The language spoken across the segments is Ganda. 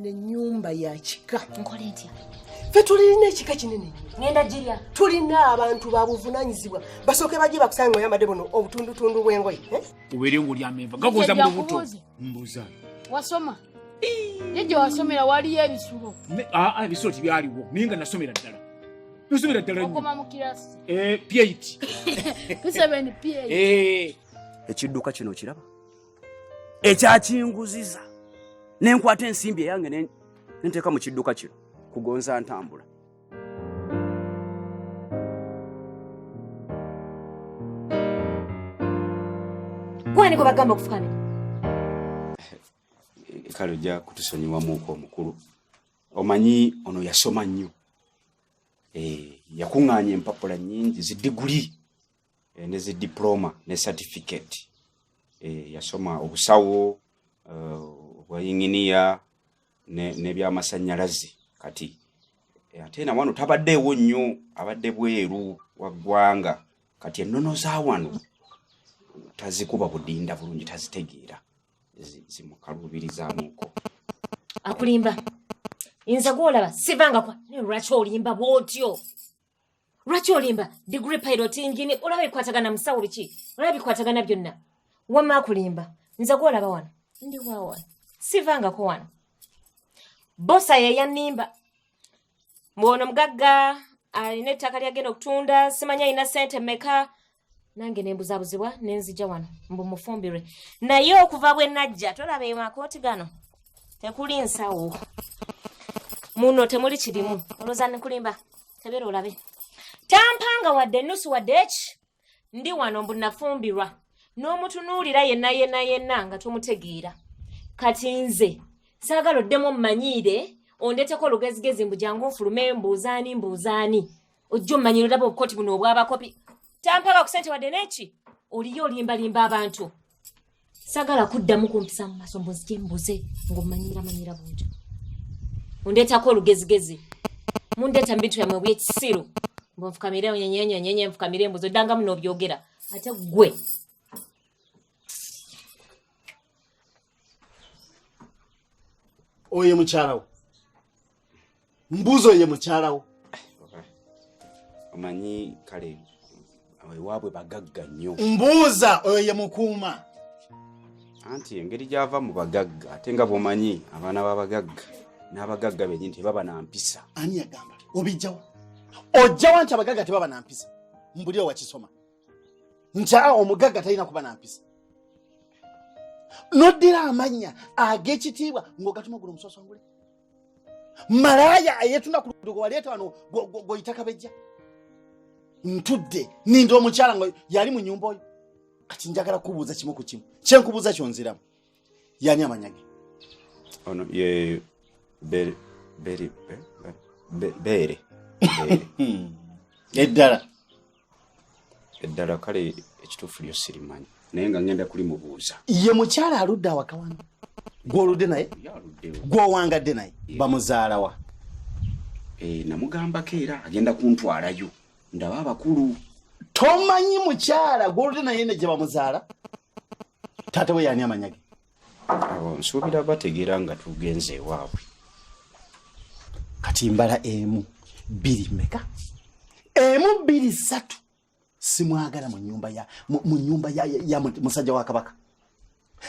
Nyumba ya chika nkole ntya fe tulina chika kinene ngenda jirya tulina abantu babuvunanyizibwa basoke baje bakusanga oyambade bono obutundu bw'engoye ubere ngoli ameva gagoza mu buto mbuza wasoma yeje wasomera wali ebisulo ebisulo tibyaliwo ninga nasomera ddala okoma mu kirasi P8 kusebeni P8 ekidduka kino kiraba ekyakinguziza nenkwata ensimbi yange nenteka mu kidduka kino kugonza ntambula. Kwani kwa bagamba kufukana kale ojja kutusonyiwa muko omukulu omanyi ono yasoma nnyo yakuŋŋaanya empapula nnyingi zidiguli ne zidiploma ne certificate yasoma obusawo wa inginiya ne byamasannyalaze kati ate na wano tabaddeewo nnyo abadde bweru wa ggwanga kati ennono za wano tazikuba budinda bulungi tazitegeera zimukalubirizamuko akulimba inza gwolaba sivanga kwa lwaki olimba bwotyo lwaki olimba degree pilot engine olaba bikwatagana musawo biki olaba bikwatagana byonna wamma akulimba nza gwolaba wano ndi wawa sivanga ko wano bosa ye yanimba mwono mugagga alina ettaka lyagenda okutunda simanya ina sente meka nange nembuzabuzibwa nenzija wano mbumufumbire naye okuva bwe najja tolaba emakooti gano tekuli nsawo muno temuli kirimu oloza nkulimba tebera olabe tampanga wadde nusu wadde eki ndi wano mbunafumbirwa n'omutunuulira yenna nga tumutegeera kati nze saagala oddemu mmanyiire ondeteko olugezigezi mbu jangu nfulume mbuuzaani ojja ommanyira oddaba obukoti buno obwabakopi tampanga ku sente wadde n'eki oliyo olimbalimba abantu saagala kuddamu kumpisa mu maaso mbuzije mbuze ng'ommanyiramanyira buntu ondetako olugezigezi mundeta mbintu yamwe by'ekisiru mbonfukamire onyenyenyenyenye nfukamire embuzi oddanga muno obyogera ate gwe oye mukyalawo mbuzo ye mukyalawo omanyi kale ewaabwe bagagga nnyo mbuuza oye mukuuma anti engeri gyava mu bagagga ate nga bw'omanyi abaana b'abagagga n'abagagga bennyini tebaba na mpisa. Ani yagamba obijjawo ojjawo nti abagagga tebaba na mpisa mbuli owakisoma nti omugagga talina kuba na mpisa noddira amanya ag'ekitiibwa ng'ogatuma gula omuswaswangule malaaya ayetunda ku ludugo waleeta wano goyita kabejja ntudde nindi omukyala nga yali mu nnyumba oyo kati njagala kubuuza kimu ku kimu kyenkubuuza kyonziramu yani amanyage ono ye bere eddala kale ekituufu lyo sirimanyi naye nga ngenda kuli mubuuza ye mukyala aludde awaka wano gw'oludde naye gw'owangadde naye bamuzaalawa namugambako era agenda kuntwalayo ndaba abakulu tomanyi mukyala gw'oludde naye ne gye bamuzaala taata we yani amanyage abo nsuubira bategeera nga tugenze ewaabwe kati mbala emu bbiri meka emu bbiri ssatu simwagala mu nyumba ya musajja wa kabaka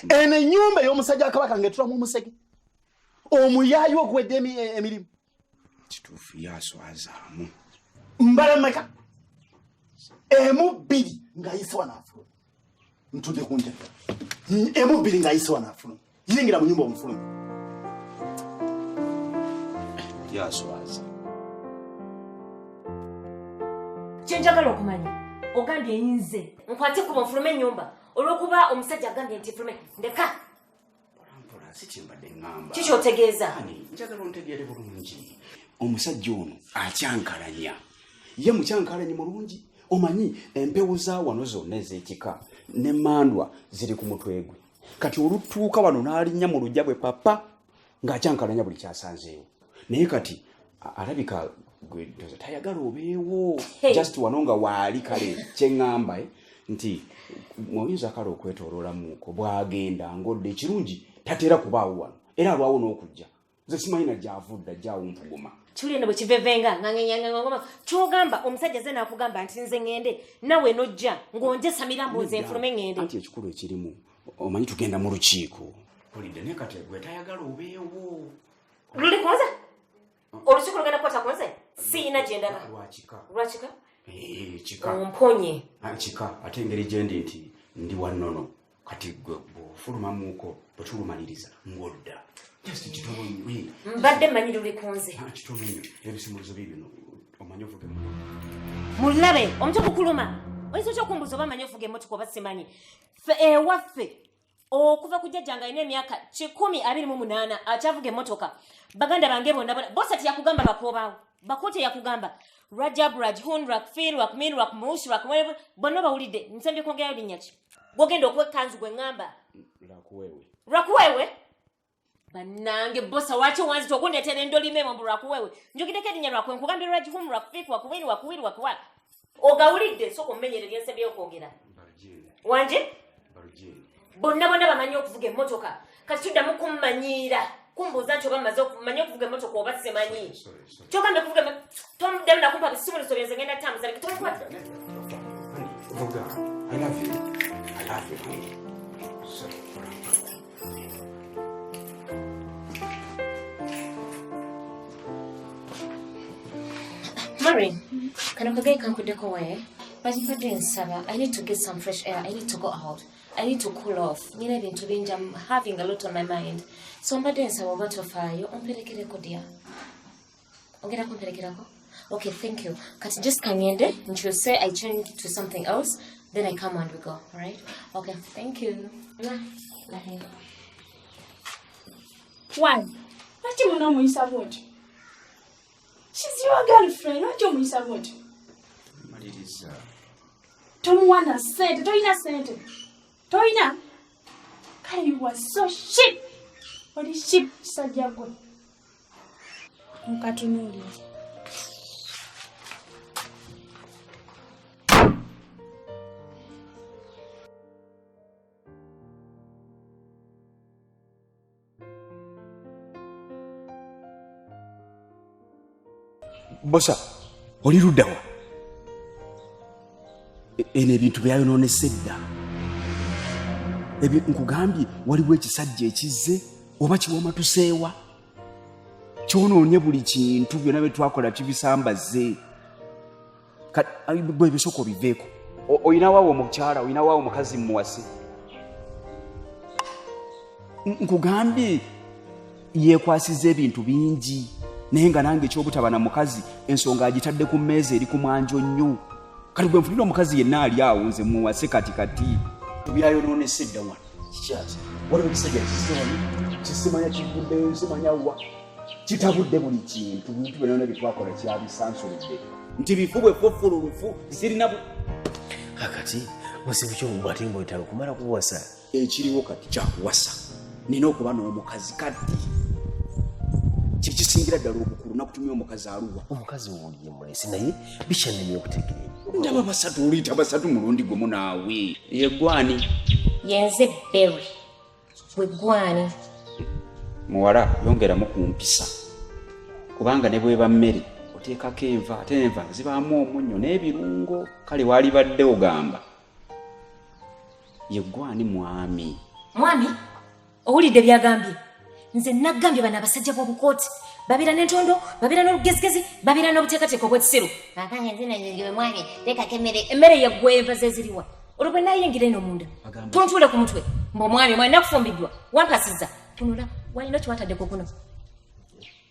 ene nyumba y'omusajja wa kabaka ng'etulamu omusege omuyaayi okuwedde emirimu kituufu yaswazaamu mbala meka emu bbiri ng'ayise wanaafu ntudde ku ntebe Emubiri ngayise wanafuluma. Yingira mu nyumba omufuluma. Yaswaza. Chenjagala okumanya. Ogambye yinze. Nkwate ku mufulume nyumba. Olwokuba omusajja agambye nti fulume. Ndeka. Pola sikimbadde ngamba. Kiki otegeeza? Njagala ontegeere bulungi. Omusajja ono akyankalanya. Ye mukyankalanya mulungi. Omanyi empewo za wano zonna ez'ekika ne mandwa ziri ku mutwe gwe. Kati olutuuka wano n'alinnya mu lujja bwe papa ng'akyankalanya buli kyasanzeewo. Naye kati alabika gwe tayagala obeewo. Just wano nga waali kale kyeŋŋamba nti muyinza kale okwetooloolamuuko bw'agenda ng'odde ekirungi tateera kubaawo wano era alwawo n'okujja. Nze simanyi na gy'avudda gy'awumpuguma. Chulene bwe kivevenga ngangengangangoma kyogamba omusajja ze nakugamba nti nze ngende nawe nojja ngonje samira mbuze enfulume ngende. Anti ekikulu ekirimu omanyi tugenda mu lukiiko. Olidde ne kati gwe tayagala obeewo. Luli kwanza? Olukiiko lugenda kukwata kwanza? Siina gyendala. Lwakika? Kika. Omponye. Kika ate engeri gye ndi nti ndi wannono kati gwe bw'ofulumamuuko bwe tulumaliriza ng'odda. Just kitono mbadde manyi luli kunze. Kitono ebisimulizo bibino omanyi ovuge mulabe omuto kukuluma oyinza otya okumbuza oba manyi ovuga emmotoka oba simanyi ewaffe okuva ku jjajja nga alina emyaka 128 akyavuga emmotoka baganda bange bonna bosa teyakugamba bakoobaawo bakote yakugamba Rajab Rajhun Rakfir Rakmin Rakmush Rakwewe bonna bawulidde nsembye kwongerayo linnya ki gwogenda okwekanzu gwe ŋŋamba Rakwewe banange bosa wacho wanzi tokundeetera endolime mu Rakwewe njogideko erinnya lwakwe nkugambye Rajhun Rakfir Rakmin Rakwir Rakwa ogawulidde soko mmenyere lyensembyeyo okwogera wanje bonna bamanyi okuvuga emmotoka kati tuddamu kummanyiira kumbuuza nti oba mmaze okumanya okuvuga emmotoka oba simanyi kyogambye kuvuga tomuddamu nakumpa bisumuliso byenze ngenda tambuza tomukwata I love you. I love you, honey. So, Mary, can I get Kankudeko away? But if I didn't summer, I need to get some fresh air. I need to go out. I need to cool off. I'm having a lot on my mind. So I'm doing some over to fire. You dear. Okay, thank you. Just come in there and she'll say I change to something else. Then I come and we go. Alright? Okay, thank you. Why? What do you know, Mr. Wood? She's your girlfriend. What do you Mr. Wood? But it is. Don't want to say it. Don't say it. Toina, Kai was so sheep. What is sheep? Sajago. Mkatunuli. Bosa, oli luddawa? Eno ebintu byayonoonese dda. Nkugambye waliwo ekisajja ekizze oba kiwoma tuseewa. Kyonoonye buli kintu byonna bye twakola tubisambaze. Bwe bisoko biveeko. Oyina waawo omukyala, oyina waawo omukazi muwase. Nkugambye yeekwasiza ebintu bingi. Naye nga nange ekyobutaba na mukazi ensonga agitadde ku mmeeza eri ku mwanjo nnyo. Kati bwe nfunira omukazi yenna ali awo nze muwase katikati. Byayonoonese dda wano. Kikyaza. Waliwo ekisajja kisimanya kivudde nsimanya wa. Kitabudde buli kintu bintu byonna bye twakola kyabisansulidde. Nti bifu bwe ffufululufu zirina akati musibu ky'omu ate ng'oyitala okumala kuwasa. Ekiriwo kati kyakuwasa. Nina okuba n'omukazi kati. Kikisingira ddala obukulu nakutumya omukazi aluwa. Omukazi owuliye mulesi naye bikyannemye okutegeera. Ndaba basatu oliyita basatu mulundi gumu naawe. Ye gwani? Yenze Berry. Gwe gwani? Muwala yongeramu ku mpisa. Kubanga ne bweba mmere oteekako enva ate enva zibaamu omunnyo n'ebirungo. Kale waali badde ogamba. Ye gwani mwami? Mwami? Owulidde byagambye? Nze nagambye bana abasajja b'obukooti babira n'entondo babira n'olugezigezi babira n'obuteekateeka obw'ekiseru akanye nzina nyewe mwami teekako emmere yeggweva ze ziriwa olwo bwe naayingira eno munda tontuule ku mutwe Mbomwami omwana nakufumbiddwa wampasiza tunula walina kiwataddeko kuno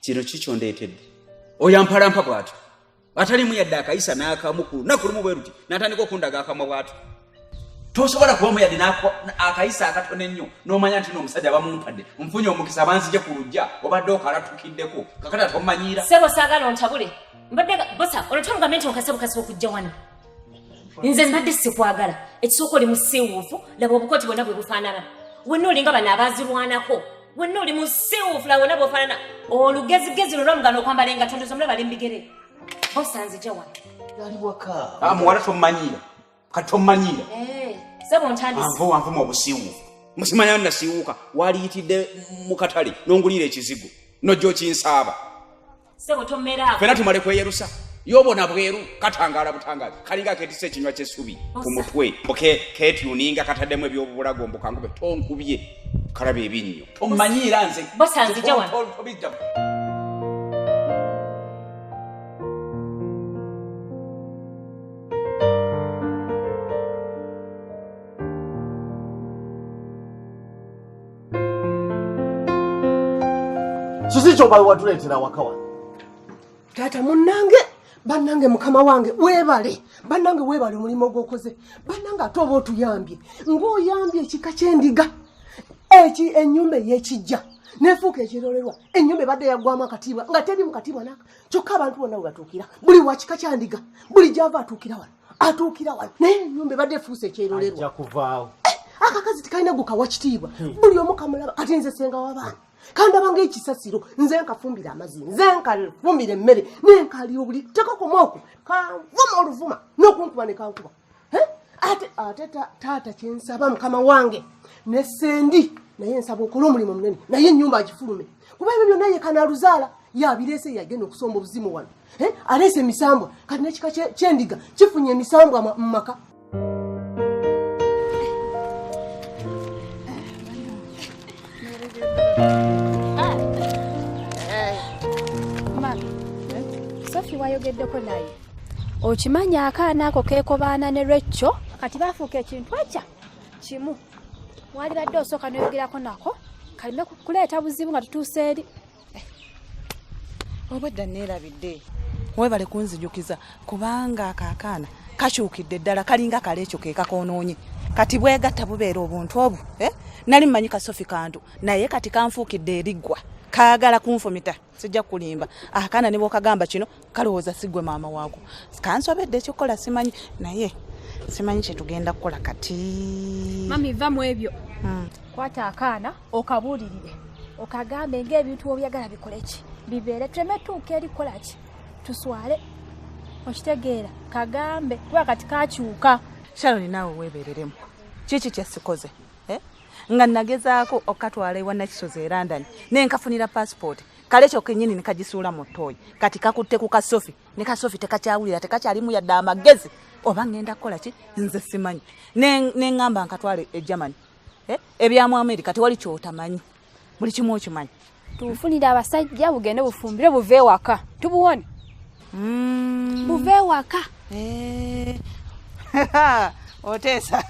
kino kikyondeetedde oyampalampa bw'atyo atalimu yadde akayisa n'akamukulu nakulumu bwe ruti n'atandika okundaga akamwa bw'atyo tosobola kuba muyadde akayisa akatono ennyo n'omanya nti n'omusajja bamumpadde nfunye omukisa abanzije ku lujja obadde okalatukiddeko kakata tomanyiira sebo saagala ontabule mbadde bosa olwotamugambe nti okasebukasi okujja wano nze mbadde sikwagala ekisooka oli musiiwuufu laba obukooti bwonna bwe bufaanana wenna olinga bano abaazirwanako wenna oli musiiwuufu laba bonna bwefaanana olugezigezi lwolwamugana okwambala engatondozo omulaba limbigere bosa nzija wano yali waka muwala tomanyiira kati tomanyiira sebo ntandise anvuma obusiiwuufu musimanya nasiiwuuka waliyitidde mu katale n'onguliira ekizigo nojja okinsaaba sebo tommeraako fena tumale kweyerusa yobona bweru katangaala butangazi kalinga ketise ekinywa ky'essubi ku mutwe ketuninga kataddemu ebyobubulago mbukangube tonkubye kalaba ebinnyo tomanyiira nze bosa nzija wano kiki kyobawe watuleetera waka wano taata munnange bannange mukama wange weebale bannange weebale omulimu ogwokoze bannange ate oba otuyambye ng'oyambye ekika ky'endiga ennyumba ey'ekijja nefuuka ekirolerwa ennyumba ebadde yaggwamu akatiibwa nga teri mu katiibwa naka kyokka abantu bonna we batuukira buli wa kika kya ndiga buli gy'ava atuukira wano naye ennyumba ebadde efuuse ekyerolerwa ajja kuvaawo akakazi tekalina gukawa kitiibwa buli omu kamulaba kati nze senga w'abaana kandi abanga ekisasiro nze nkafumbira amazzi nze nkafumbira emmere nenkalya obuli tekakoma okwo kanvuma oluvuma n'okunkuba ne kankuba ate taata kyensaba mukama wange ne sendi naye nsaba okola omulimu munene naye ennyumba agifulume kuba ebyo byonna ye kanaaluzaala yabireese yagenda okusomba obuzimu wano aleese emisambwa kati n'ekika ky'endiga kifunye emisambwa mu maka Sophie wayogeddeko naye okimanya akaana ako keekobaana ne Rachel kati baafuuka ekintu ekya kimu walibadde osooka noyogerako nako kalime kuleeta buzibu nga tutuuse eri obwedda neerabidde webale kunzijukiza kubanga akaakaana kakyukidde ddala kalinga kale ekyo ke kakonoonye kati bwegatta bubeera obuntu obwo nali mmanyi kasofi kantu naye kati kanfuukidde eriggwa kaagala kunfumita sijja kulimba akaana ne bwokagamba kino kalowooza sigwe maama waako kansobedde ekyokukola simanyi naye simanyi kyetugenda kukola kati mami va mu ebyo kwata akaana okabuulirire okagambe ng'ebintu obyagala bikoleki bibeere tulemetuuka eri kolaki tuswale okitegeera kagambe kuba kati kakyuka Shaloni naawe weebereremu kiki kyesikoze nga nagezaako okatwala ewa Nakisozi e London nenkafunira passport kale ekyo kennyini nekagisuula mu ttooyi kati kakutte ku kasofi ne kasofi tekakyawulira tekakyalimu yadde amagezi oba ngenda kukola ki nze simanyi neŋŋamba nkatwale e Germany ebyamu Amerika tewali kyotamanyi buli kimu okimanyi tufunire abasajja bugende bufumbire buve ewaka tubuwone buve ewaka oteesa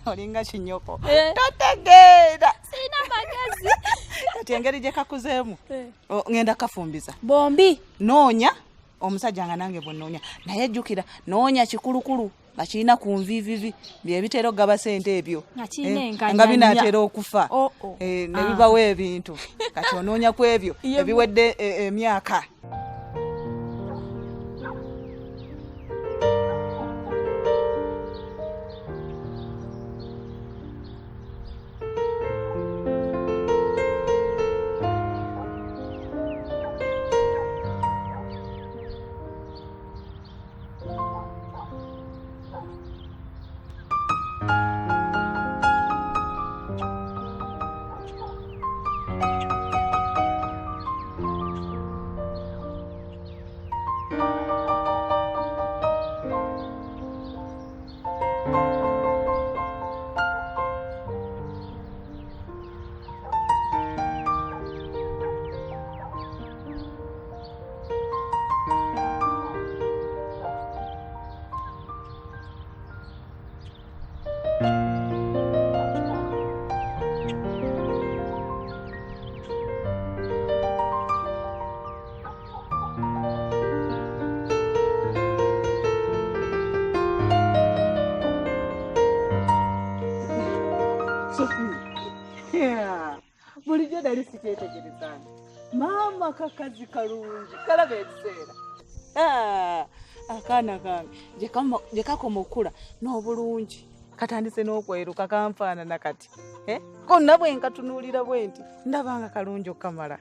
olinga kinyoko totegeera sina magezi kati engeri gye kakuzeemu ngenda kafumbiza bombi noonya omusajja nga nange bwennoonya naye ejjukira noonya kikulukulu nga kirina ku nvivivi byebitera okugaba sente ebyo nga binaatera okufa ne bibawo ebintu kati onoonya ku ebyo ebiwedde emyaka twetegerezanga maama kakazi kalungi kalaba ebiseera akaana kange gye kakoma okula n'obulungi katandise n'okweruka kanfaanana kati konna bwe nkatunuulira bwe nti ndabanga kalungi okukamala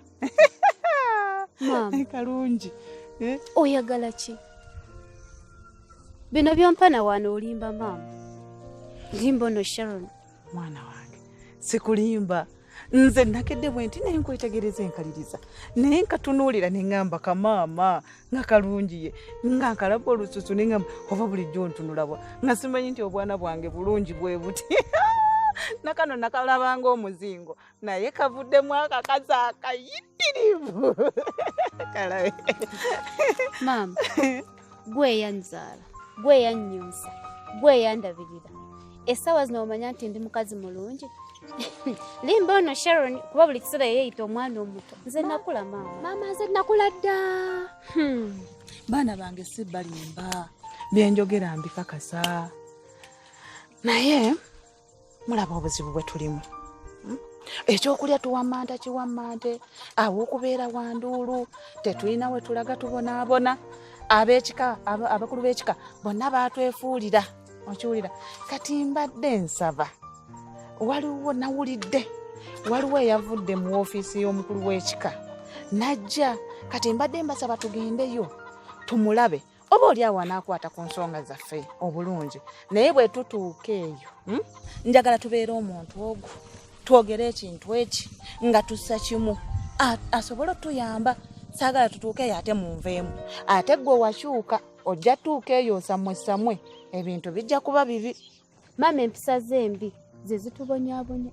maama kalungi oyagala ki bino byompana wano olimba maama limba ono Sharon mwana wange sikulimba nze nakedde bwe nti naye nkwetegereza enkaliriza naye nkatunuulira ne ŋŋamba kamaama nga kalungi ye nga nkalaba olususu ne ŋŋamba oba bulijjo ntunulabwa nga simanyi nti obwana bwange bulungi bwe buti nakano nakalabanga omuzingo naye kavuddemu akakazi akayitirivu kalabe maama gwe yanzaala gwe yannyusa gwe yandabirira essaawa zino omanya nti ndi mukazi mulungi limba ono Sharon kuba buli kiseera yeeyita omwana omuto nze nakula maama nze nakula dda baana bange si balimba byenjogera mbikakasa naye mulaba obuzibu bwe tulimu ekyokulya tuwammanta kiwammante aw'okubeera wanduulu tetulina we tulaga tubonaabona ab'ekika abakulu b'ekika bonna baatwefuulira okiwulira kati mbadde nsaba waliwo nawulidde waliwo eyavudde mu woofiisi y'omukulu w'ekika najja kati mbadde mbasaba tugendeyo tumulabe oba oli awo anaakwata ku nsonga zaffe obulungi naye bwe tutuuka eyo njagala tubeere omuntu ogwo twogere ekintu eki nga tussa kimu asobole otuyamba saagala tutuuke eyo ate munveemu ate gwe wakyuka ojja tuuka eyo osamwesamwe ebintu bijja kuba bibi maama empisa zembi ze zitubonyaabonya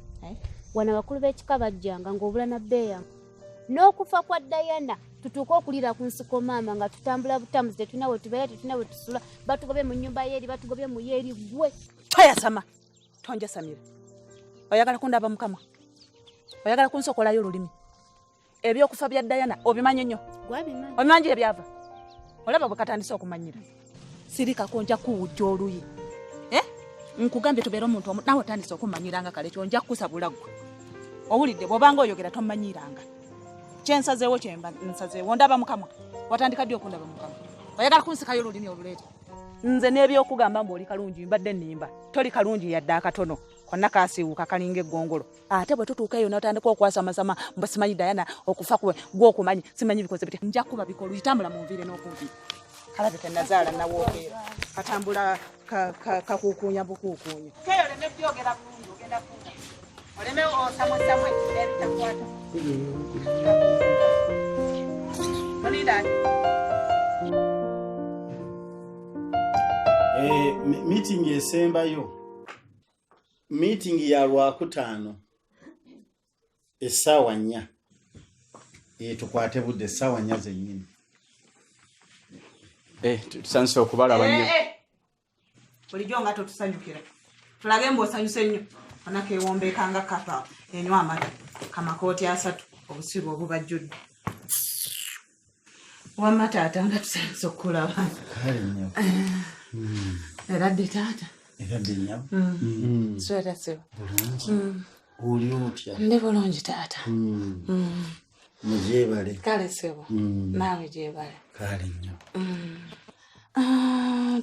wano abakulu b'ekika bajjanga ng'obula na bbeeyange n'okufa kwa Diana tutuuke okulira ku nsiko maama nga tutambula butambuzi tetulina we tubeera tetulina we tusula batugobye mu nnyumba yeeri batugobye mu yeeri gwe toyasama tonjasamira oyagala kundaba mukamwa oyagala kunsokolayo olulimi ebyokufa bya Diana obimanyi nnyo obimanyi ebyava olaba bwe katandise okumanyira sirikako nja kuwujja oluyi nkugambye tubeere omuntu omu nawe otandise okumanyiranga kale ekyo nja kukusabula ggwe owulidde bw'obanga oyogera tomanyiranga kyensazeewo kyemba nsazeewo ndaba mukamwa watandika ddi okundaba mukamwa oyagala kunsikayo olulimi oluleete nze n'ebyokugamba mbu oli kalungi mbadde nnimba toli kalungi yadde akatono konna kaasiiwuka kalinga eggongolo ate bwe tutuuka eyo n'otandika okwasamasama mbu simanyi Diana okufa kwe gw'okumanyi simanyi bikoze bitya nja kuba bikolu itambula munviire n'okumpi kalabe tenazaala nawookeera katambula kakuukuunya bukuukuunya keyo oleme byogera bulungi ogenda kuuka oleme osamwesamwe ebitakwata olindani meeting esembayo meeting ya Lwakutaano essaawa 4 tukwate budde essaawa 4 zennyini tusanyuse okubalaba nnyo bulijjo nga totusanyukira tulage mb'osanyuse nnyo onakeewombeekanga kapa enywa amata kamakooti 3 obusibu obubajjudde wamma taata nga tusanyuse okulaba kale nnyo eradde taata eradde nnyo sweta sibo bulungi oli otya ndi bulungi taata mugyebale kale sibo naawe gyebale kale nnyo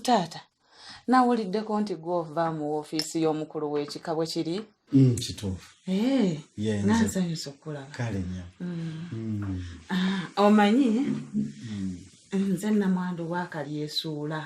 taata nawuliddeko nti gw'ova mu woofiisi y'omukulu w'ekika bwe kiri kituufu nansanyusa okulaba kale nnyo omanyi nze namwandu waakali esuula